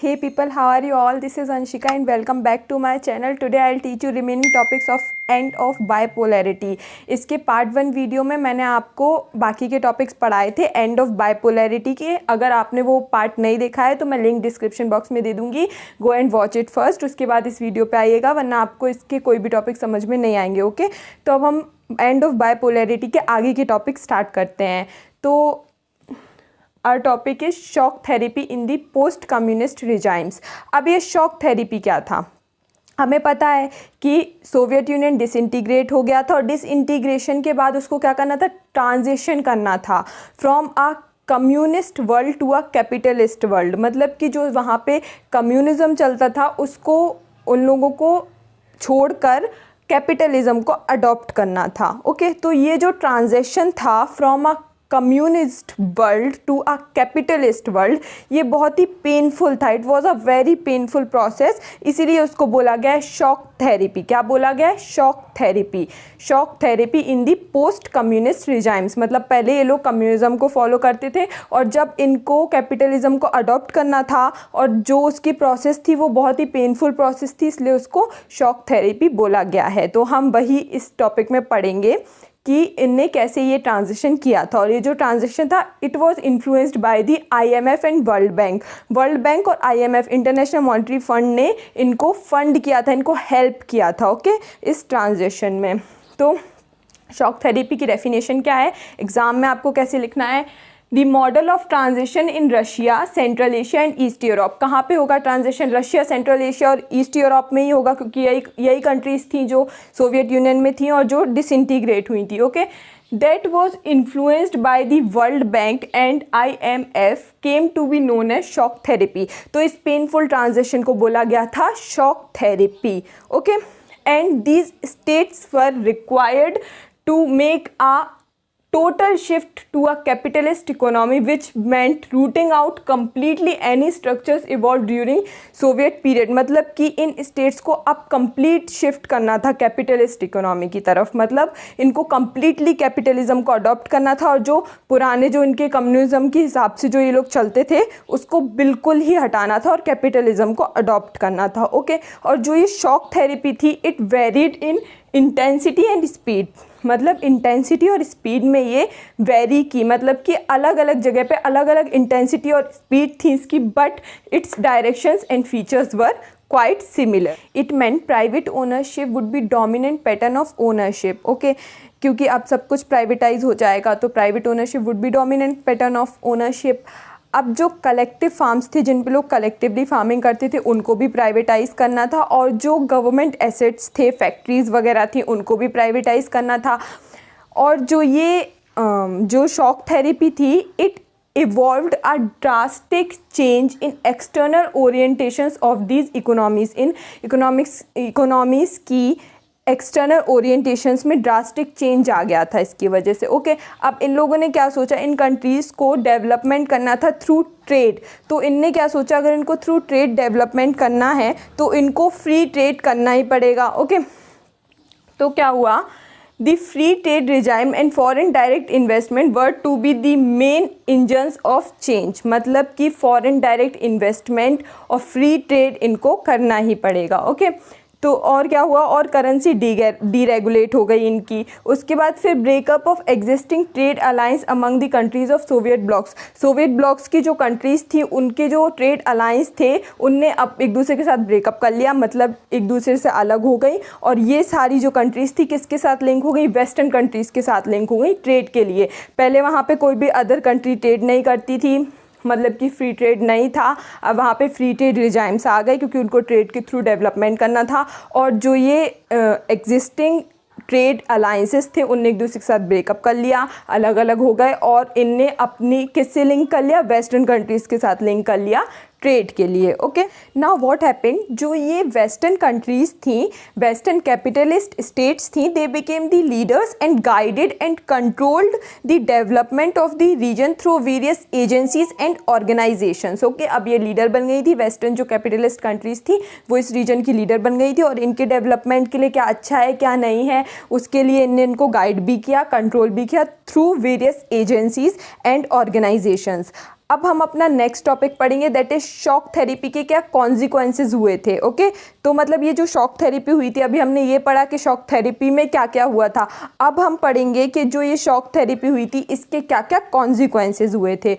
Hey people, how are you all? This is Anshika and welcome back to my channel. Today I'll teach you remaining topics of end of bipolarity. इसके part 1 video में मैंने आपको बाकी के topics पढ़ाए थे end of bipolarity के. अगर आपने वो पार्ट नहीं देखा है तो मैं लिंक डिस्क्रिप्शन बॉक्स में दे दूँगी. Go and watch it first, उसके बाद इस वीडियो पे आइएगा, वरना आपको इसके कोई भी टॉपिक समझ में नहीं आएंगे. ओके, तो अब हम एंड ऑफ बाइपोलैरिटी के आगे के टॉपिक स्टार्ट करते हैं. तो our topic is shock therapy in the post communist regimes. अब ये शॉक थेरेपी क्या था? हमें पता है कि सोवियत यूनियन डिसइंटीग्रेट हो गया था और डिसइंटीग्रेशन के बाद उसको क्या करना था? ट्रांजिशन करना था from a communist world to a capitalist world. मतलब कि जो वहाँ पे कम्युनिज्म चलता था उसको उन लोगों को छोड़कर कैपिटलिज्म को अडॉप्ट करना था. ओके, तो ये जो ट्रांजिशन था from a communist world to a capitalist world, ये बहुत ही पेनफुल था. It was a very painful process, इसीलिए उसको बोला गया है शॉक थेरेपी. क्या बोला गया है? Shock therapy. Shock therapy in the post communist regimes. मतलब पहले ये लोग कम्युनिज्म को फॉलो करते थे और जब इनको कैपिटलिज्म को अडॉप्ट करना था और जो उसकी प्रोसेस थी वो बहुत ही पेनफुल प्रोसेस थी, इसलिए उसको शॉक थेरेपी बोला गया है. तो हम वही इस टॉपिक में पढ़ेंगे कि इनने कैसे ये ट्रांजिशन किया था. और ये जो ट्रांजिशन था it was influenced by the IMF and world bank. World bank और आईएमएफ इंटरनेशनल मॉनेटरी फंड ने इनको फंड किया था, इनको हेल्प किया था. ओके, इस ट्रांजिशन में. तो शॉक थेरेपी की डेफिनेशन क्या है? एग्जाम में आपको कैसे लिखना है? The model of transition in Russia, Central Asia and East Europe. कहाँ पे होगा ट्रांजिशन? रशिया, सेंट्रल एशिया और ईस्ट यूरोप में ही होगा, क्योंकि यही कंट्रीज थी जो सोवियत यूनियन में थी और जो डिसइंटीग्रेट हुई थी. Okay, that was influenced by the World Bank and IMF came to be known as shock therapy. तो इस पेनफुल ट्रांजिशन को बोला गया था shock therapy. Okay, and these states were required to make a total shift to a capitalist economy, which meant rooting out completely any structures evolved during Soviet period. मतलब कि इन states को अब complete shift करना था capitalist economy की तरफ. मतलब इनको कंप्लीटली कैपिटलिज्म को अडॉप्ट करना था और जो पुराने जो इनके कम्युनिज्म के हिसाब से जो ये लोग चलते थे उसको बिल्कुल ही हटाना था और कैपिटलिज्म को अडॉप्ट करना था. ओके, और जो ये शॉक थेरेपी थी it varied in intensity and speed. मतलब इंटेंसिटी और स्पीड में ये वेरी की, मतलब कि अलग अलग जगह पे अलग अलग इंटेंसिटी और स्पीड थी इसकी, but it's directions and features were quite similar. It meant private ownership would be dominant pattern of ownership. Okay, क्योंकि अब सब कुछ प्राइवेटाइज हो जाएगा तो private ownership would be dominant pattern of ownership. अब जो कलेक्टिव फार्म्स थे जिन पे लोग कलेक्टिवली फार्मिंग करते थे उनको भी प्राइवेटाइज करना था और जो गवर्नमेंट एसेट्स थे, फैक्ट्रीज़ वगैरह थी, उनको भी प्राइवेटाइज करना था. और जो ये जो शॉक थेरेपी थी it evolved a drastic change in external orientations of these economies. in economies की एक्सटर्नल ओरिएंटेशंस में ड्रास्टिक चेंज आ गया था इसकी वजह से. ओके, अब इन लोगों ने क्या सोचा? इन कंट्रीज़ को डेवलपमेंट करना था थ्रू ट्रेड. तो इनने क्या सोचा? अगर इनको थ्रू ट्रेड डेवलपमेंट करना है तो इनको फ्री ट्रेड करना ही पड़ेगा. ओके, तो क्या हुआ? The free trade regime and foreign direct investment were to be the main engines of change. मतलब कि foreign direct investment और free trade इनको करना ही पड़ेगा. ओके, तो और क्या हुआ? और करेंसी डीरेगुलेट हो गई इनकी. उसके बाद फिर breakup of existing trade alliance among the countries of Soviet blocks. Soviet blocks की जो कंट्रीज़ थी उनके जो ट्रेड अलायंस थे उनने अब एक दूसरे के साथ ब्रेकअप कर लिया, मतलब एक दूसरे से अलग हो गई. और ये सारी जो कंट्रीज़ थी किसके साथ लिंक हो गई? वेस्टर्न कंट्रीज़ के साथ लिंक हो गई ट्रेड के लिए. पहले वहाँ पे कोई भी अदर कंट्री ट्रेड नहीं करती थी, मतलब कि फ्री ट्रेड नहीं था. अब वहाँ पे फ्री ट्रेड रिजाइम्स आ गए क्योंकि उनको ट्रेड के थ्रू डेवलपमेंट करना था. और जो ये एग्जिस्टिंग ट्रेड अलाइंसेस थे उनने एक दूसरे के साथ ब्रेकअप कर लिया, अलग अलग हो गए और इनने अपनी किससे लिंक कर लिया? वेस्टर्न कंट्रीज़ के साथ लिंक कर लिया ट्रेड के लिए. Okay, now what happened? जो ये वेस्टर्न कंट्रीज़ थी, वेस्टर्न कैपिटलिस्ट स्टेट्स थी, they became the leaders and guided and controlled the development of the region through various agencies and organisations. Okay, अब ये लीडर बन गई थी. वेस्टर्न जो कैपिटलिस्ट कंट्रीज़ थी वो इस रीजन की लीडर बन गई थी और इनके डेवलपमेंट के लिए क्या अच्छा है क्या नहीं है उसके लिए इनको गाइड भी किया, कंट्रोल भी किया through various agencies and organisations. अब हम अपना नेक्स्ट टॉपिक पढ़ेंगे, दैट इज शॉक थेरेपी के क्या कॉन्सिक्वेंसेज हुए थे। ओके तो मतलब ये जो शॉक थेरेपी हुई थी, अभी हमने ये पढ़ा कि शॉक थेरेपी में क्या क्या हुआ था। अब हम पढ़ेंगे कि जो ये शॉक थेरेपी हुई थी इसके क्या क्या कॉन्सिक्वेंसेज हुए थे।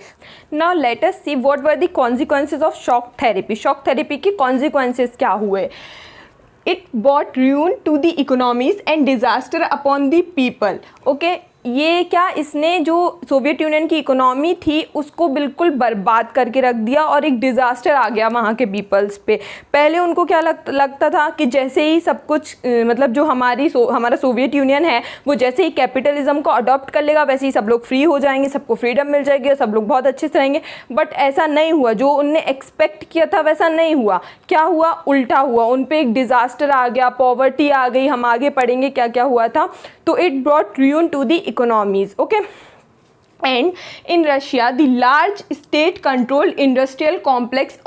Now let us see what were the consequences of shock therapy. Shock therapy के कॉन्सिक्वेंसेज क्या हुए। It brought ruin to the economies and disaster upon the people. Okay, ये क्या, इसने जो सोवियत यूनियन की इकोनॉमी थी उसको बिल्कुल बर्बाद करके रख दिया और एक डिज़ास्टर आ गया वहाँ के पीपल्स पे। पहले उनको क्या लगता था कि जैसे ही सब कुछ मतलब जो हमारा सोवियत यूनियन है वो जैसे ही कैपिटलिज्म को अडॉप्ट कर लेगा वैसे ही सब लोग फ्री हो जाएंगे, सबको फ्रीडम मिल जाएगी और सब लोग बहुत अच्छे से रहेंगे। बट ऐसा नहीं हुआ, जो उनने एक्सपेक्ट किया था वैसा नहीं हुआ। क्या हुआ, उल्टा हुआ, उन पर एक डिज़ास्टर आ गया, पॉवर्टी आ गई। हम आगे पढ़ेंगे क्या क्या हुआ था। तो it brought ruin to the economies. Okay, and in Russia the large state controlled industrial complex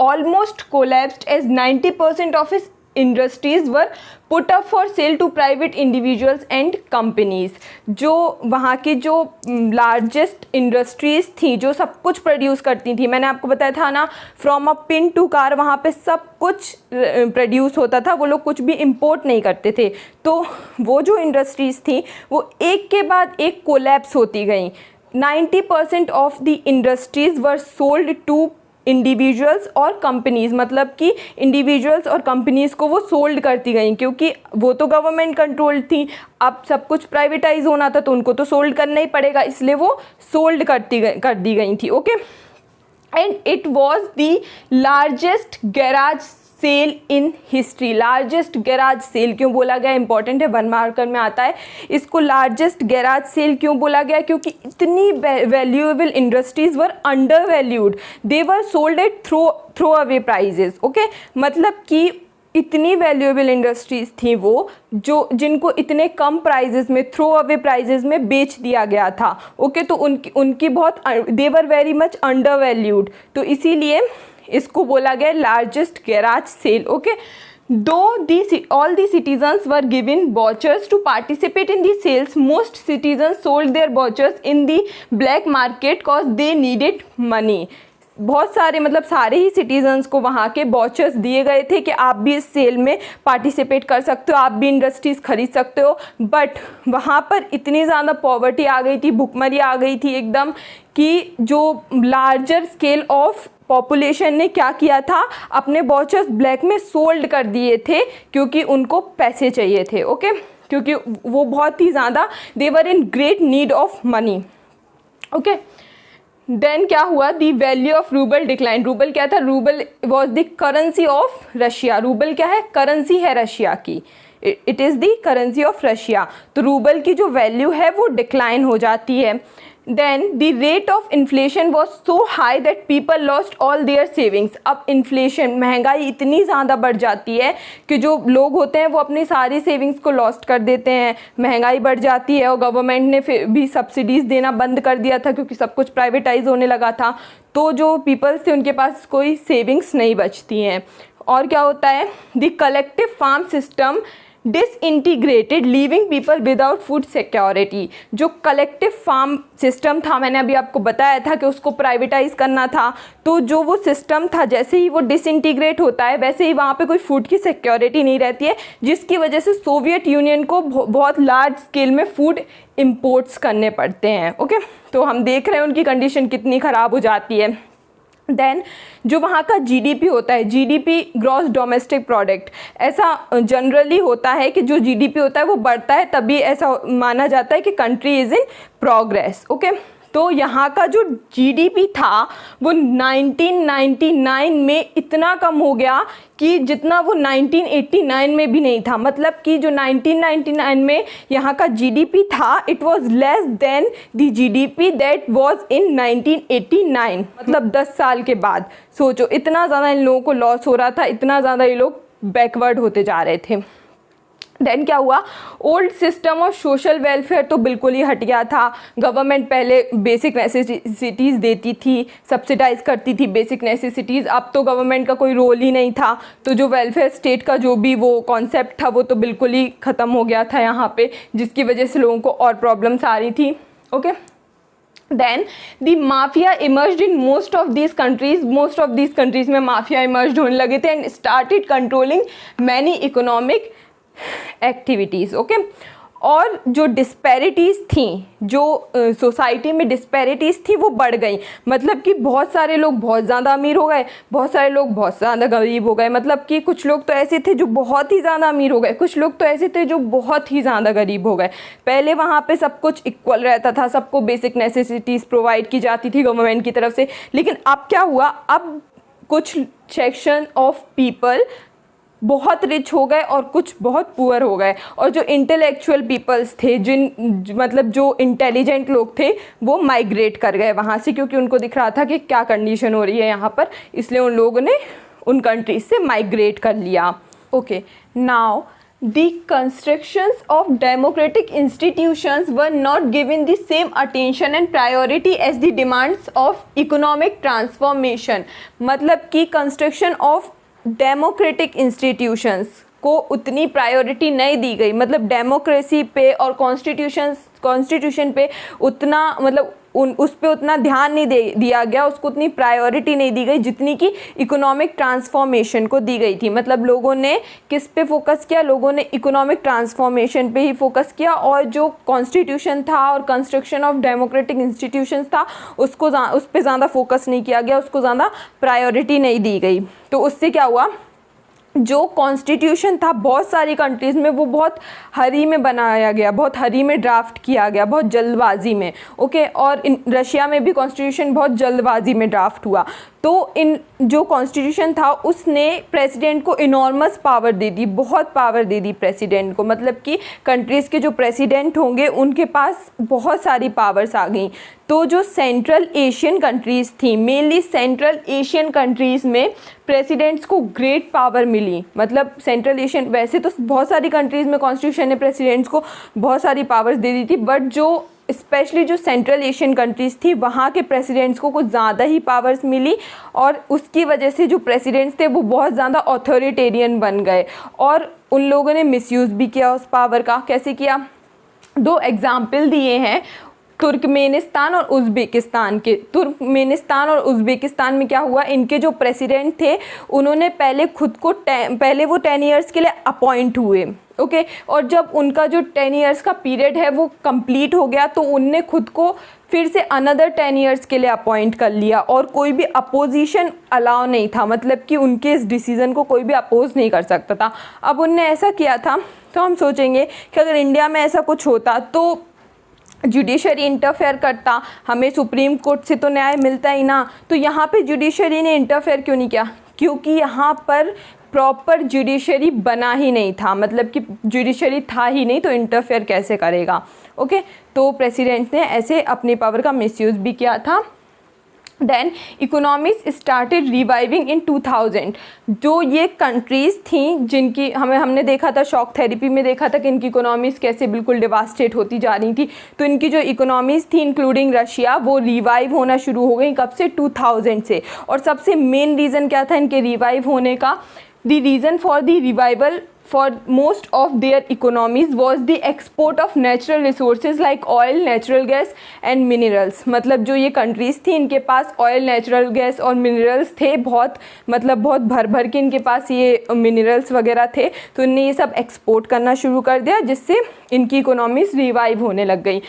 almost collapsed as 90% of its industries were put up for sale to private individuals and companies. जो वहाँ की जो largest industries थी जो सब कुछ produce करती थी, मैंने आपको बताया था ना, from a pin to car वहाँ पे सब कुछ प्रोड्यूस होता था, वो लोग कुछ भी इंपोर्ट नहीं करते थे। तो वो जो इंडस्ट्रीज़ थी वो एक के बाद एक कोलैप्स होती गई। 90% of the industries were sold to individuals और कंपनीज़, मतलब कि इंडिविजुअल्स और कंपनीज़ को वो सोल्ड करती गई, क्योंकि वो तो गवर्नमेंट कंट्रोल थी। अब सब कुछ प्राइवेटाइज होना था तो उनको तो सोल्ड करना ही पड़ेगा, इसलिए वो सोल्ड कर दी गई थी। Okay, and it was the largest garage sale in history. Largest garage sale क्यों बोला गया, इंपॉर्टेंट है, 1 मार्कर में आता है। इसको लार्जेस्ट गैराज सेल क्यों बोला गया, क्योंकि इतनी valuable industries were undervalued, they were sold at throw away prices. Okay, मतलब कि इतनी वैल्यूएबल इंडस्ट्रीज़ थी वो जो जिनको इतने कम प्राइजेस में, थ्रो अवे प्राइजेस में बेच दिया गया था। ओके, तो उनकी बहुत, they were very much undervalued, तो इसीलिए इसको बोला गया लार्जेस्ट गैराज सेल। ओके, दो all the citizens were given vouchers to participate in the sales, most citizens sold their vouchers in the black market cause they needed money. बहुत सारे, मतलब सारे ही सिटीजन्स को वहाँ के वाउचर्स दिए गए थे कि आप भी इस सेल में पार्टिसिपेट कर सकते हो, आप भी इंडस्ट्रीज़ खरीद सकते हो। बट वहाँ पर इतनी ज़्यादा पॉवर्टी आ गई थी, भुखमरी आ गई थी एकदम, कि जो लार्जर स्केल ऑफ पॉपुलेशन ने क्या किया था, अपने वाउचर्स ब्लैक में सोल्ड कर दिए थे क्योंकि उनको पैसे चाहिए थे। ओके, क्योंकि वो बहुत ही ज़्यादा, they were in great need of money. Okay, then क्या हुआ, the value of rouble decline. Rouble क्या था, rouble was the currency of Russia. Rouble क्या है, करेंसी है रशिया की, it is the currency of Russia. तो रूबल की जो वैल्यू है वो डिक्लाइन हो जाती है। Then the rate of inflation was so high that people lost all their savings. अब इन्फ्लेशन, महंगाई इतनी ज़्यादा बढ़ जाती है कि जो लोग होते हैं वो अपनी सारी सेविंग्स को लॉस्ट कर देते हैं। महंगाई बढ़ जाती है और गवर्नमेंट ने फिर भी सब्सिडीज़ देना बंद कर दिया था क्योंकि सब कुछ प्राइवेटाइज होने लगा था। तो जो पीपल्स थे उनके पास कोई सेविंग्स नहीं बचती हैं। और क्या होता है, the collective farm system disintegrated, leaving people without food security. जो कलेक्टिव फार्म सिस्टम था, मैंने अभी आपको बताया था कि उसको प्राइवेटाइज करना था, तो जो वो सिस्टम था जैसे ही वो डिसइंटीग्रेट होता है वैसे ही वहाँ पे कोई फूड की सिक्योरिटी नहीं रहती है, जिसकी वजह से सोवियत यूनियन को बहुत लार्ज स्केल में फूड इम्पोर्ट्स करने पड़ते हैं। ओके, तो हम देख रहे हैं उनकी कंडीशन कितनी ख़राब हो जाती है। देन जो वहाँ का जीडीपी होता है, जीडीपी ग्रॉस डोमेस्टिक प्रोडक्ट, ऐसा जनरली होता है कि जो जीडीपी होता है वो बढ़ता है तभी ऐसा माना जाता है कि country is in progress. Okay, तो यहाँ का जो जीडीपी था वो 1999 में इतना कम हो गया कि जितना वो 1989 में भी नहीं था। मतलब कि जो 1999 में यहाँ का जीडीपी था, it was less than the GDP that was in 1989। मतलब 10 साल के बाद सोचो, इतना ज़्यादा इन लोगों को लॉस हो रहा था, इतना ज़्यादा ये लोग बैकवर्ड होते जा रहे थे। देन क्या हुआ, old system of social welfare तो बिल्कुल ही हट गया था। गवर्नमेंट पहले बेसिक नेसेसिटीज़ देती थी, सब्सिडाइज करती थी बेसिक नेसेसिटीज़, अब तो गवर्नमेंट का कोई रोल ही नहीं था। तो जो वेलफेयर स्टेट का जो भी वो कॉन्सेप्ट था वो तो बिल्कुल ही ख़त्म हो गया था यहाँ पे, जिसकी वजह से लोगों को और प्रॉब्लम्स आ रही थी। Okay, then the mafia emerged in most of these countries में माफिया इमर्ज होने लगे थे and started controlling many economic activities. Okay, और जो डिस्पैरिटीज़ थी, जो सोसाइटी में डिस्पैरिटीज़ थी वो बढ़ गई। मतलब कि बहुत सारे लोग बहुत ज़्यादा अमीर हो गए, बहुत सारे लोग बहुत ज़्यादा गरीब हो गए। मतलब कि कुछ लोग तो ऐसे थे जो बहुत ही ज़्यादा अमीर हो गए, कुछ लोग तो ऐसे थे जो बहुत ही ज़्यादा गरीब हो गए। पहले वहाँ पे सब कुछ इक्वल रहता था, सबको बेसिक नेसेसिटीज़ प्रोवाइड की जाती थी गवर्नमेंट की तरफ से। लेकिन अब क्या हुआ, अब कुछ सेक्शन ऑफ पीपल बहुत रिच हो गए और कुछ बहुत पुअर हो गए। और जो इंटेलेक्चुअल पीपल्स थे, मतलब जो इंटेलिजेंट लोग थे, वो माइग्रेट कर गए वहाँ से, क्योंकि उनको दिख रहा था कि क्या कंडीशन हो रही है यहाँ पर, इसलिए उन लोगों ने उन कंट्रीज से माइग्रेट कर लिया। Okay, now the constructions of democratic institutions were not given the same attention and priority as the demands of economic transformation। मतलब कि कंस्ट्रक्शन ऑफ डेमोक्रेटिक इंस्टीट्यूशंस को उतनी प्रायोरिटी नहीं दी गई। मतलब डेमोक्रेसी पे और कॉन्स्टिट्यूशन पे उतना, मतलब उस पे उतना ध्यान नहीं दिया गया, उसको उतनी प्रायोरिटी नहीं दी गई जितनी कि इकोनॉमिक ट्रांसफॉर्मेशन को दी गई थी। मतलब लोगों ने किस पे फोकस किया, लोगों ने इकोनॉमिक ट्रांसफॉर्मेशन पे ही फोकस किया, और जो कॉन्स्टिट्यूशन था और कंस्ट्रक्शन ऑफ डेमोक्रेटिक इंस्टीट्यूशंस था उस पर ज़्यादा फोकस नहीं किया गया, उसको ज़्यादा प्रायोरिटी नहीं दी गई। तो उससे क्या हुआ, जो कॉन्स्टिट्यूशन था बहुत सारी कंट्रीज़ में वो बहुत हरी में बनाया गया, बहुत हरी में ड्राफ्ट किया गया, बहुत जल्दबाजी में। ओके, और रशिया में भी कॉन्स्टिट्यूशन बहुत जल्दबाजी में ड्राफ्ट हुआ। तो इन जो कॉन्स्टिट्यूशन था उसने प्रेसिडेंट को इनॉर्मस पावर दे दी, बहुत पावर दे दी प्रेसिडेंट को। मतलब कि कंट्रीज़ के जो प्रेसिडेंट होंगे उनके पास बहुत सारी पावर्स आ गई। तो जो सेंट्रल एशियन कंट्रीज़ थी, मेनली सेंट्रल एशियन कंट्रीज़ में प्रेसिडेंट्स को ग्रेट पावर मिली। मतलब सेंट्रल एशियन, वैसे तो बहुत सारी कंट्रीज़ में कॉन्स्टिट्यूशन ने प्रेसिडेंट्स को बहुत सारी पावर्स दे दी थी, बट जो स्पेशली जो सेंट्रल एशियन कंट्रीज़ थी वहाँ के प्रेसिडेंट्स को कुछ ज़्यादा ही पावर्स मिली, और उसकी वजह से जो प्रेसिडेंट्स थे वो बहुत ज़्यादा ऑथोरिटेरियन बन गए, और उन लोगों ने मिसयूज़ भी किया उस पावर का। कैसे किया, दो एग्जाम्पल दिए हैं तुर्कमेनिस्तान और उज़्बेकिस्तान के। तुर्कमेनिस्तान और उज़्बेकिस्तान में क्या हुआ, इनके जो प्रेसिडेंट थे उन्होंने पहले खुद को पहले वो 10 ईयर्स के लिए अपॉइंट हुए। ओके, और जब उनका जो 10 ईयर्स का पीरियड है वो कंप्लीट हो गया तो उनने खुद को फिर से अनदर 10 ईयर्स के लिए अपॉइंट कर लिया, और कोई भी अपोजिशन अलाउ नहीं था। मतलब कि उनके इस डिसीज़न को कोई भी अपोज नहीं कर सकता था। अब उनने ऐसा किया था, तो हम सोचेंगे कि अगर इंडिया में ऐसा कुछ होता तो जुडिशरी इंटरफेयर करता, हमें सुप्रीम कोर्ट से तो न्याय मिलता ही ना। तो यहाँ पे जुडिशरी ने इंटरफेयर क्यों नहीं किया, क्योंकि यहाँ पर प्रॉपर जुडिशरी बना ही नहीं था। मतलब कि जुडिशरी था ही नहीं, तो इंटरफेयर कैसे करेगा। ओके, तो प्रेसिडेंट ने ऐसे अपनी पावर का मिसयूज़ भी किया था। देन इकोनॉमीज स्टार्टेड रिवाइविंग इन 2000। जो ये कंट्रीज़ थी जिनकी हमने देखा था, शॉक थेरेपी में देखा था कि इनकी इकोनॉमीज़ कैसे बिल्कुल डिवास्टेट होती जा रही थी। तो इनकी जो इकोनॉमीज़ थी इंक्लूडिंग रशिया, वो रिवाइव होना शुरू हो गई। कब से, 2000 से। और सबसे मेन रीज़न क्या था इनके रिवाइव होने का, the reason for the revival for most of their economies was the export of natural resources like oil, natural gas and minerals। मतलब जो ये कंट्रीज़ थी इनके पास ऑयल, नेचुरल गैस और मिनरल्स थे, बहुत भर भर के इनके पास ये मिनरल्स वगैरह थे। तो इनने ये सब एक्सपोर्ट करना शुरू कर दिया, जिससे इनकी इकोनॉमीज़ रिवाइव होने लग गई।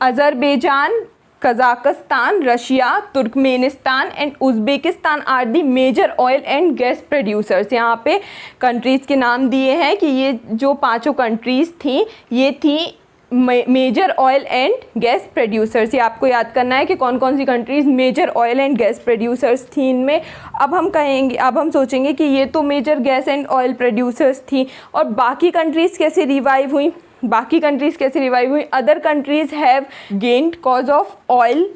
Azerbaijan, Kazakhstan, Russia, Turkmenistan and Uzbekistan are the major oil and gas producers. यहाँ पे कंट्रीज़ के नाम दिए हैं कि ये जो पांचों कंट्रीज़ थी ये थी major oil and gas producers. ये आपको याद करना है कि कौन कौन सी countries major oil and gas producers थी इनमें। अब हम सोचेंगे कि ये तो major gas and oil producers थी, और बाकी कंट्रीज़ कैसे रिवाइव हुई। Other countries have gained cause of oil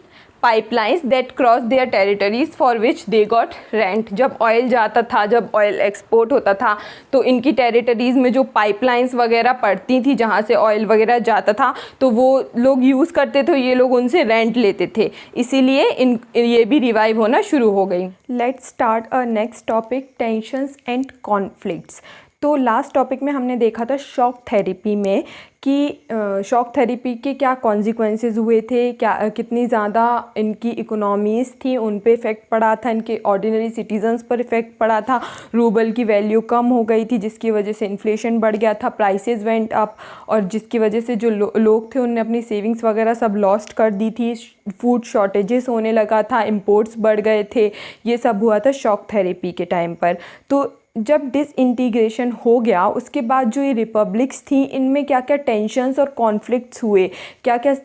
pipelines that cross their territories for which they got rent. जब ऑयल जाता था, जब ऑयल एक्सपोर्ट होता था, तो इनकी टेरिटरीज़ में जो पाइपलाइंस वगैरह पड़ती थी जहाँ से ऑयल वगैरह जाता था, तो वो लोग यूज़ करते थे, ये लोग उनसे रेंट लेते थे, इसीलिए ये भी रिवाइव होना शुरू हो गई। Let's start a next topic, tensions and conflicts. तो लास्ट टॉपिक में हमने देखा था शॉक थेरेपी में कि शॉक थेरेपी के क्या कॉन्सिक्वेंसेस हुए थे, क्या कितनी ज़्यादा इनकी इकोनॉमीज़ थी उन पे इफ़ेक्ट पड़ा था, इनके ऑर्डिनरी सिटीजन्स पर इफ़ेक्ट पड़ा था, रूबल की वैल्यू कम हो गई थी जिसकी वजह से इन्फ्लेशन बढ़ गया था, प्राइसेस वेंट अप, और जिसकी वजह से जो लोग थे उनने अपनी सेविंग्स वगैरह सब लॉस्ट कर दी थी, फूड शॉर्टेजेस होने लगा था, इम्पोर्ट्स बढ़ गए थे। ये सब हुआ था शॉक थेरेपी के टाइम पर। तो जब डिसइंटीग्रेशन हो गया उसके बाद जो ये रिपब्लिक्स थी इनमें क्या क्या टेंशन्स और कॉन्फ्लिक्ट्स हुए, क्या क्या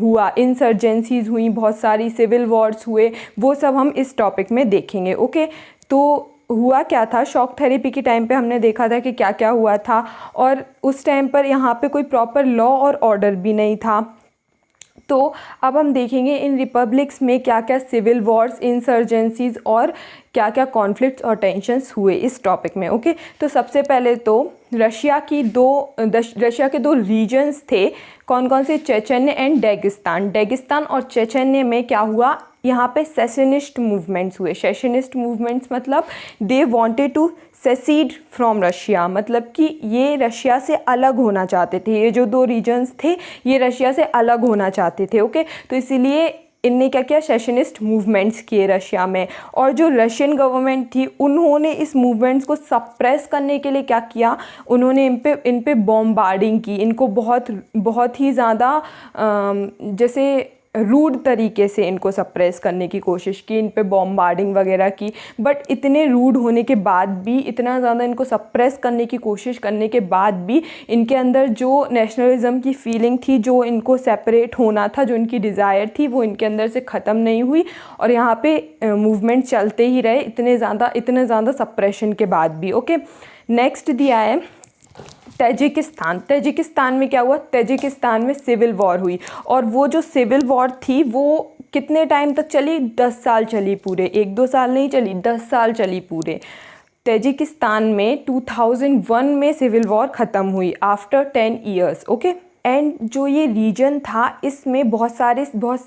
हुआ, इंसर्जेंसीज हुई, बहुत सारी सिविल वॉर्स हुए, वो सब हम इस टॉपिक में देखेंगे। ओके, तो हुआ क्या था शॉक थेरेपी के टाइम पे हमने देखा था कि क्या क्या हुआ था, और उस टाइम पर यहाँ पे कोई प्रॉपर लॉ और ऑर्डर भी नहीं था। तो अब हम देखेंगे इन रिपब्लिक्स में क्या क्या सिविल वॉर्स, इंसर्जेंसीज और क्या क्या कॉन्फ्लिक्ट्स और टेंशन्स हुए इस टॉपिक में। ओके, तो सबसे पहले तो रशिया के दो रीजन्स थे, कौन कौन से, चेचन्य एंड डेगिस्तान। डेगिस्तान और चेचन्य में क्या हुआ, यहाँ पे सेशनिस्ट मूवमेंट्स हुए। सेशनिस्ट मूवमेंट्स मतलब they wanted to secede from Russia, मतलब कि ये रशिया से अलग होना चाहते थे। ये जो दो रीजन्स थे ये रशिया से अलग होना चाहते थे। ओके, तो इसीलिए इनने क्या किया, सेशनिस्ट मूवमेंट्स किए रशिया में। और जो रशियन गवर्नमेंट थी उन्होंने इस मूवमेंट्स को सप्रेस करने के लिए क्या किया, उन्होंने इन पे बॉम्बार्डिंग की, इनको बहुत ही ज़्यादा जैसे रूड तरीके से इनको सप्रेस करने की कोशिश की, इन पे बॉम्बार्डिंग वगैरह की। बट इतने रूड होने के बाद भी, इतना ज़्यादा इनको सप्रेस करने की कोशिश करने के बाद भी इनके अंदर जो नेशनलिज्म की फीलिंग थी, जो इनको सेपरेट होना था, जो इनकी डिज़ायर थी, वो इनके अंदर से ख़त्म नहीं हुई और यहाँ पे मूवमेंट चलते ही रहे इतने ज़्यादा सप्रेशन के बाद भी। ओके, नेक्स्ट दिया है तजिकिस्तान। तजिकिस्तान में क्या हुआ, तजिकिस्तान में सिविल वॉर हुई, और वो जो सिविल वॉर थी वो कितने टाइम तक चली, 10 साल चली पूरे, 1-2 साल नहीं चली, 10 साल चली पूरे। तजिकिस्तान में 2001 में सिविल वॉर ख़त्म हुई आफ्टर 10 ईयर्स। ओके, एंड जो ये रीजन था इसमें बहुत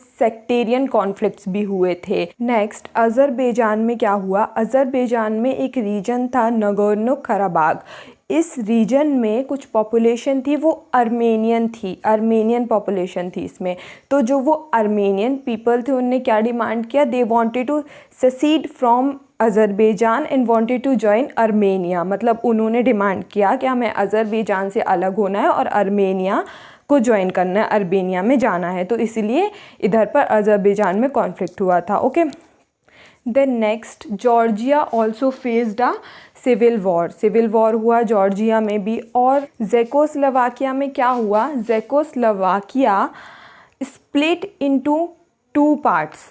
सेक्टेरियन कॉन्फ्लिक्ट्स भी हुए थे। नेक्स्ट अज़रबैजान में क्या हुआ, अज़रबैजान में एक रीजन था नगोर्नो कराबाग। इस रीजन में कुछ पॉपुलेशन थी वो अर्मेनियन पॉपुलेशन थी इसमें। तो जो वो अर्मेनियन पीपल थे उनने क्या डिमांड किया, they wanted to secede from Azerbaijan and wanted to join Armenia. मतलब उन्होंने डिमांड किया कि हमें अज़रबैजान से अलग होना है और अर्मेनिया को ज्वाइन करना है, अर्मेनिया में जाना है। तो इसलिए इधर पर अज़रबैजान में कॉन्फ्लिक्ट हुआ था। Okay, then next Georgia also faced a civil war हुआ जॉर्जिया में भी। और ज़ेकोस्लोवाकिया में क्या हुआ, Czechoslovakia split into 2 parts,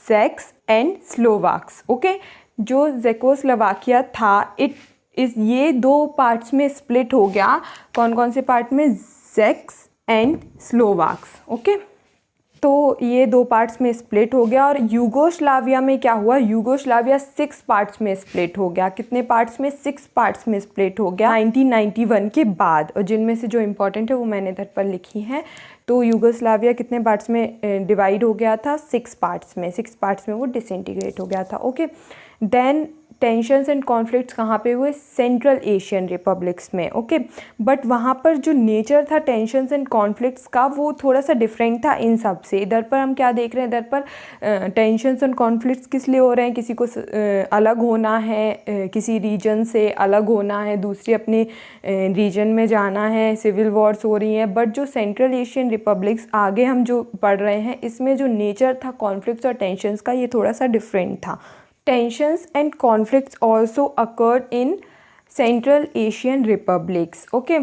Czechs and Slovaks. Okay, जो ज़ेकोस्लोवाकिया था ये 2 पार्ट्स में स्प्लिट हो गया। कौन कौन से पार्ट में, ज़ेक्स एंड स्लोवाक्स। ओके, तो ये 2 पार्ट्स में स्प्लिट हो गया। और यूगोस्लाविया में क्या हुआ, यूगोस्लाविया 6 पार्ट्स में स्प्लिट हो गया। कितने पार्ट्स में, 6 पार्ट्स में स्प्लिट हो गया 1991 के बाद। और जिनमें से जो इम्पोर्टेंट है वो मैंने इधर पर लिखी हैं। तो यूगोस्लाविया कितने पार्ट्स में डिवाइड हो गया था, 6 पार्ट्स में वो डिसइंटीग्रेट हो गया था। Okay, then tensions and conflicts कहाँ पे हुए, सेंट्रल एशियन रिपब्लिक्स में। ओके, बट वहाँ पर जो नेचर था टेंशन्स एंड कॉन्फ्लिक्ट्स का वो थोड़ा सा डिफरेंट था इन सब से। इधर पर हम क्या देख रहे हैं, इधर पर टेंशन्स एंड कॉन्फ्लिक्ट्स किस लिए हो रहे हैं, किसी को अलग होना है, किसी रीजन से अलग होना है, दूसरी अपने रीजन में जाना है, सिविल वॉर्स हो रही हैं। बट जो सेंट्रल एशियन रिपब्लिक्स आगे हम जो पढ़ रहे हैं इसमें जो नेचर था कॉन्फ्लिक्ट्स और टेंशन्स का ये थोड़ा सा डिफरेंट था। Tensions and conflicts also occurred in Central Asian republics. Okay.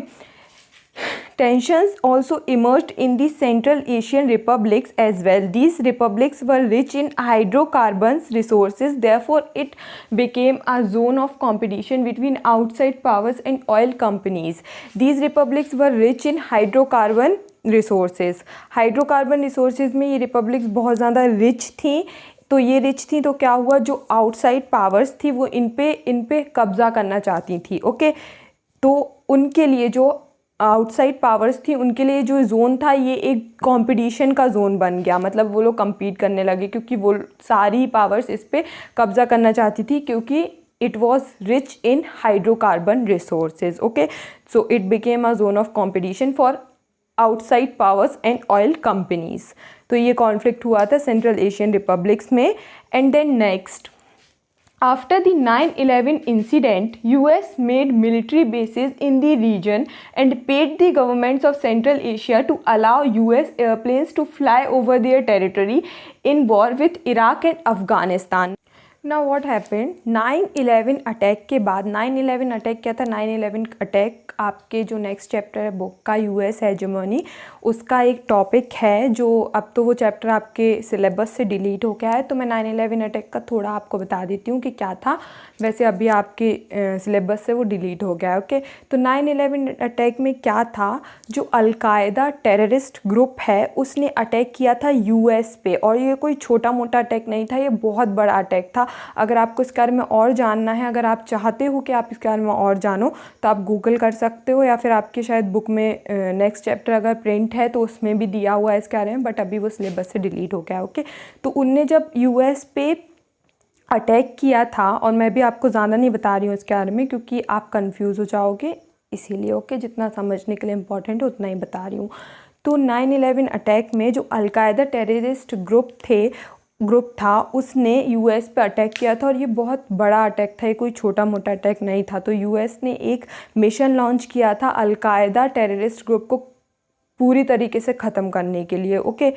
Tensions also emerged in the Central Asian republics as well. These republics were rich in hydrocarbons resources. Therefore, it became a zone of competition between outside powers and oil companies. These republics were rich in hydrocarbon resources. Hydrocarbon resources में ये republics बहुत ज़्यादा rich थी। तो ये rich थी तो क्या हुआ, जो आउटसाइड पावर्स थी वो इन पे कब्ज़ा करना चाहती थी। ओके, तो उनके लिए जो आउटसाइड पावर्स थी उनके लिए जो जोन था ये एक कंपटीशन का जोन बन गया। मतलब वो लोग compete करने लगे क्योंकि वो सारी पावर्स इस पे कब्ज़ा करना चाहती थी, क्योंकि it was rich in hydrocarbon resources. Okay, so it became a zone of competition for outside powers and oil companies. तो ये कॉन्फ्लिक्ट हुआ था सेंट्रल एशियन रिपब्लिक्स में. And then next, after the 9/11 incident, US made military bases in the region and paid the governments of Central Asia to allow US airplanes to fly over their territory in war with Iraq and Afghanistan. Now what happened? 9/11 attack के बाद, 9/11 attack क्या था? 9/11 attack आपके जो next chapter है book का, US hegemony, उसका एक टॉपिक है जो अब तो वो चैप्टर आपके सिलेबस से डिलीट हो गया है. तो मैं 9/11 अटैक का थोड़ा आपको बता देती हूँ कि क्या था. वैसे अभी आपके सिलेबस से वो डिलीट हो गया है. ओके, तो 9/11 अटैक में क्या था? जो अलकायदा टेररिस्ट ग्रुप है उसने अटैक किया था यूएस पे. और ये कोई छोटा मोटा अटैक नहीं था, ये बहुत बड़ा अटैक था. अगर आपको इस बारे में और जानना है, अगर आप चाहते हो कि आप इस बारे में और जानो, तो आप गूगल कर सकते हो, या फिर आपके शायद बुक में नेक्स्ट चैप्टर अगर प्रिंट है तो उसमें भी दिया हुआ है इसके बारे में, बट अभी वो सिलेबस से डिलीट हो गया. ओके, तो उनने जब यूएस पे अटैक किया था, और मैं भी आपको ज़्यादा नहीं बता रही हूँ इसके बारे में क्योंकि आप कंफ्यूज हो जाओगे, इसीलिए. ओके, जितना समझने के लिए इम्पोर्टेंट है उतना ही बता रही हूँ. तो 9/11 अटैक में जो अलकायदा टेररिस्ट ग्रुप था उसने यूएस पे अटैक किया था. और ये बहुत बड़ा अटैक था, ये कोई छोटा मोटा अटैक नहीं था. तो यूएस ने एक मिशन लॉन्च किया था अलकायदा टेररिस्ट ग्रुप को पूरी तरीके से ख़त्म करने के लिए. ओके,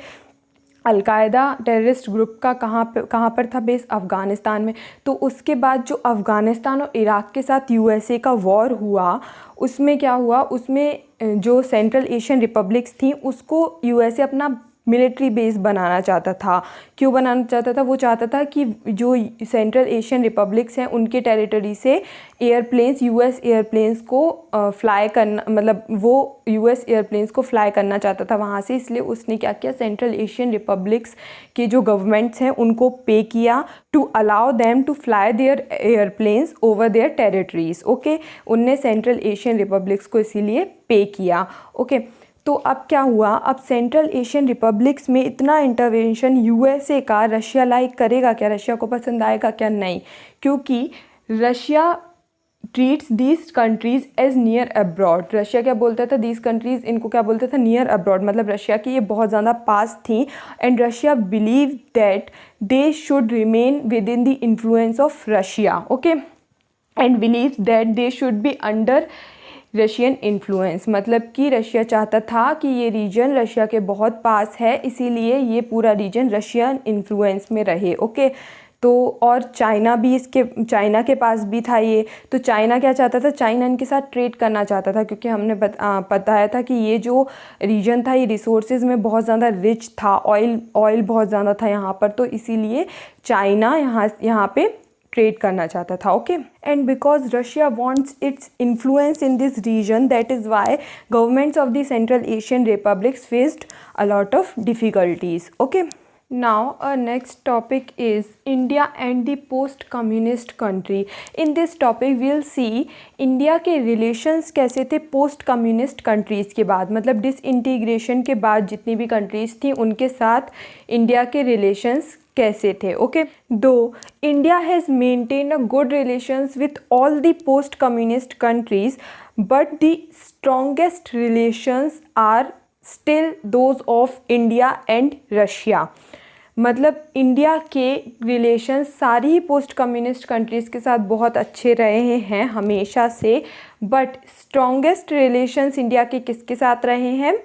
अलकायदा टेररिस्ट ग्रुप का कहाँ पर था बेस? अफ़गानिस्तान में. तो उसके बाद जो अफ़गानिस्तान और इराक़ के साथ यूएसए का वॉर हुआ, उसमें क्या हुआ? उसमें जो सेंट्रल एशियन रिपब्लिक्स थी उसको यूएसए अपना मिलिट्री बेस बनाना चाहता था. क्यों बनाना चाहता था? वो चाहता था कि जो सेंट्रल एशियन रिपब्लिक्स हैं उनके टेरिटरी से एयरप्लेन्स, यूएस एयरप्लेन्स को फ्लाई करना, मतलब वो यूएस एयरप्लेन्स को फ्लाई करना चाहता था वहाँ से. इसलिए उसने क्या किया? सेंट्रल एशियन रिपब्लिक्स के जो गवर्नमेंट्स हैं उनको पे किया to allow them to fly their airplanes over their territories. Okay, उनने सेंट्रल एशियन रिपब्लिक्स को इसीलिए पे किया. ओके, तो अब क्या हुआ? अब सेंट्रल एशियन रिपब्लिक्स में इतना इंटरवेंशन यूएसए का रशिया लाइक करेगा क्या? रशिया को पसंद आएगा क्या? नहीं, क्योंकि Russia treats these countries as near abroad. Russia क्या बोलता था? दीज कंट्रीज़, इनको क्या बोलता था? Near abroad. मतलब रशिया की ये बहुत ज़्यादा पास थी. And Russia believe that they should remain with in the influence of Russia. Okay, and believe that they should be under Russian influence. मतलब कि रशिया चाहता था कि ये रीजन रशिया के बहुत पास है, इसीलिए ये पूरा रीजन रशियन इन्फ्लुएंस में रहे. ओके, तो और चाइना के पास भी था ये. तो चाइना क्या चाहता था? चाइना इनके साथ ट्रेड करना चाहता था, क्योंकि हमने बताया था कि ये जो रीजन था ये रिसोर्सेज में बहुत ज़्यादा रिच था. ऑयल बहुत ज़्यादा था यहाँ पर, तो इसीलिए चाइना यहाँ पे ट्रेड करना चाहता था. Okay, and because Russia wants its influence in this region, that is why governments of the Central Asian republics faced a lot of difficulties. Okay, now our next topic is India and the post communist country. In this topic we'll see India के relations कैसे थे post communist countries के बाद. मतलब disintegration के बाद जितनी भी कंट्रीज़ थी उनके साथ इंडिया के रिलेशंस कैसे थे. Okay, though India has maintain a good relations with all the post communist countries, but the strongest relations are still those of India and Russia. मतलब इंडिया के रिलेशंस सारी ही पोस्ट कम्युनिस्ट कंट्रीज़ के साथ बहुत अच्छे रहे हैं हमेशा से, बट स्ट्रॉन्गेस्ट रिलेशंस इंडिया के किसके साथ रहे हैं?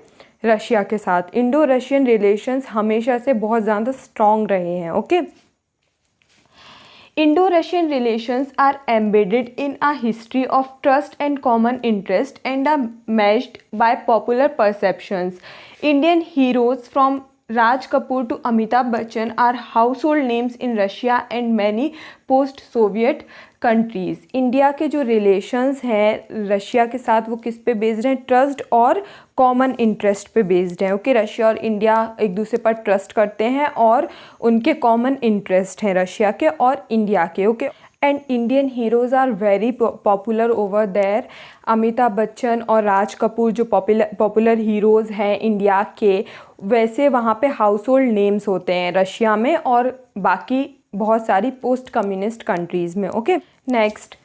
रशिया के साथ. इंडो रशियन रिलेशंस हमेशा से बहुत ज़्यादा स्ट्रॉन्ग रहे हैं. Okay, Indo-Russian relations are embedded in a history of trust and common interest and are matched by popular perceptions. Indian heroes from Raj Kapoor to Amitabh Bachchan are household names in Russia and many post-Soviet countries. India के जो relations हैं Russia के साथ वो किस पे based हैं? Trust और कॉमन इंटरेस्ट पे बेस्ड हैं. ओके, रशिया और इंडिया एक दूसरे पर ट्रस्ट करते हैं और उनके कॉमन इंटरेस्ट हैं रशिया के और इंडिया के. Okay, and Indian heroes are very popular over there. Amitabh Bachchan और राज कपूर जो पॉपुलर हीरोज़ हैं इंडिया के, वैसे वहाँ पे हाउस होल्ड नेम्स होते हैं रशिया में और बाकी बहुत सारी पोस्ट कम्युनिस्ट कंट्रीज़ में। Okay, next,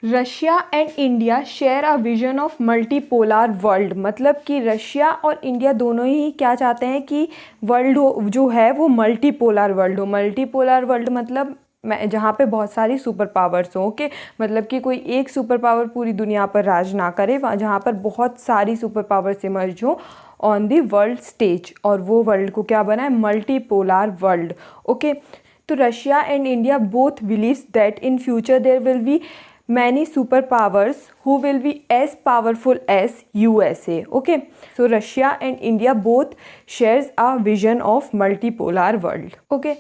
Russia and India share a vision of multipolar world. मतलब कि रशिया और इंडिया दोनों ही क्या चाहते हैं कि वर्ल्ड जो है वो मल्टीपोलर वर्ल्ड हो। मल्टीपोलर वर्ल्ड मतलब जहाँ पे बहुत सारी सुपर पावर्स हो। ओके, मतलब कि कोई एक सुपर पावर पूरी दुनिया पर राज ना करे, जहाँ पर बहुत सारी सुपर पावर्स इमर्ज हो ऑन दी वर्ल्ड स्टेज, और वो वर्ल्ड को क्या बना है, मल्टीपोलर वर्ल्ड। ओके, तो Russia and India both believes that in future there will be many superpowers who will be as powerful as USA. Okay, so Russia and India both shares a vision of multipolar world. Okay,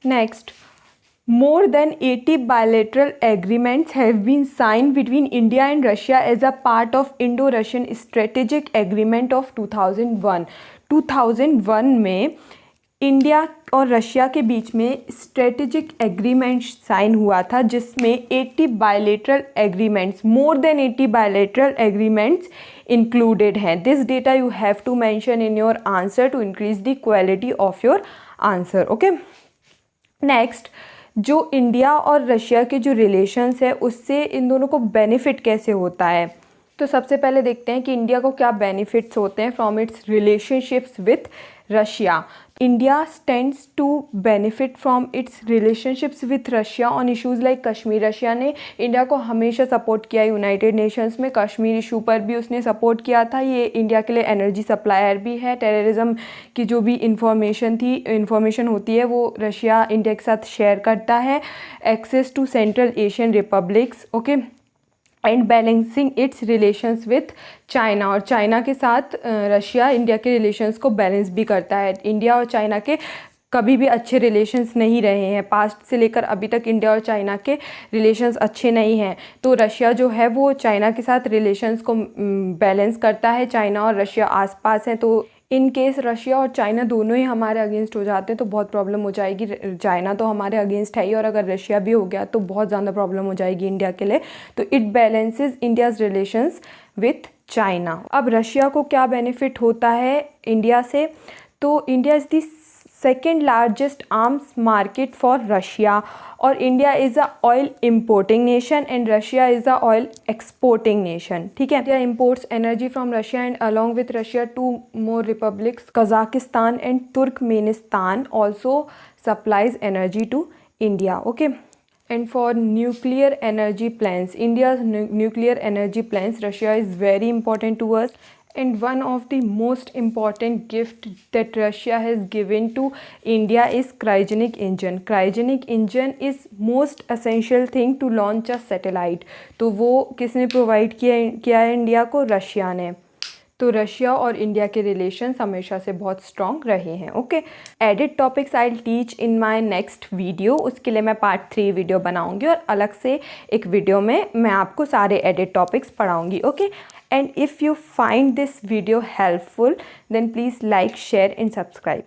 next, more than 80 bilateral agreements have been signed between India and Russia as a part of Indo-Russian Strategic Agreement of 2001. 2001 में India और Russia के बीच में strategic agreement sign हुआ था, जिसमें 80 bilateral agreements, more than 80 bilateral agreements included हैं। This data you have to mention in your answer to increase the quality of your answer. Okay, next, जो India और Russia के जो रिलेशंस है उससे इन दोनों को बेनिफिट कैसे होता है। तो सबसे पहले देखते हैं कि इंडिया को क्या बेनिफिट्स होते हैं from its relationships with Russia. India stands to benefit from its relationships with Russia on issues like Kashmir. Russia ने इंडिया को हमेशा सपोर्ट किया है यूनाइटेड नेशंस में, कश्मीर इशू पर भी उसने सपोर्ट किया था। ये इंडिया के लिए एनर्जी सप्लायर भी है। टेररिज्म की जो भी इंफॉर्मेशन होती है वो रशिया इंडिया के साथ शेयर करता है। Access to Central Asian republics, okay, and balancing its relations with China. और चाइना के साथ रशिया इंडिया के रिलेशंस को बैलेंस भी करता है। इंडिया और चाइना के कभी भी अच्छे रिलेशंस नहीं रहे हैं, पास्ट से लेकर अभी तक इंडिया और चाइना के रिलेशंस अच्छे नहीं हैं। तो रशिया जो है वो चाइना के साथ रिलेशंस को बैलेंस करता है। चाइना और रशिया आसपास हैं, तो इन केस रशिया और चाइना दोनों ही हमारे अगेंस्ट हो जाते हैं तो बहुत प्रॉब्लम हो जाएगी। चाइना तो हमारे अगेंस्ट है ही, और अगर रशिया भी हो गया तो बहुत ज़्यादा प्रॉब्लम हो जाएगी इंडिया के लिए। तो it balances India's relations with China. अब रशिया को क्या बेनिफिट होता है इंडिया से, तो India is the second largest arms market for Russia, और India is a oil importing nation and Russia is a oil exporting nation. ठीक है, India imports energy from Russia and along with Russia two more republics, Kazakhstan and Turkmenistan also supplies energy to India. Okay, and for nuclear energy plants, India's nuclear energy plants, Russia is very important to us. And one of the most important gift that Russia has given to India is cryogenic engine. Cryogenic engine is most essential thing to launch a satellite. तो वो किसने provide किया है India को, Russia ने। तो Russia और India के रिलेशंस हमेशा से बहुत स्ट्रॉन्ग रहे हैं। Okay, edit topics I will teach in my next video. उसके लिए मैं पार्ट 3 वीडियो बनाऊंगी और अलग से एक वीडियो में मैं आपको सारे एडिट टॉपिक्स पढ़ाऊंगी। Okay, and if you find this video helpful then please like, share and subscribe.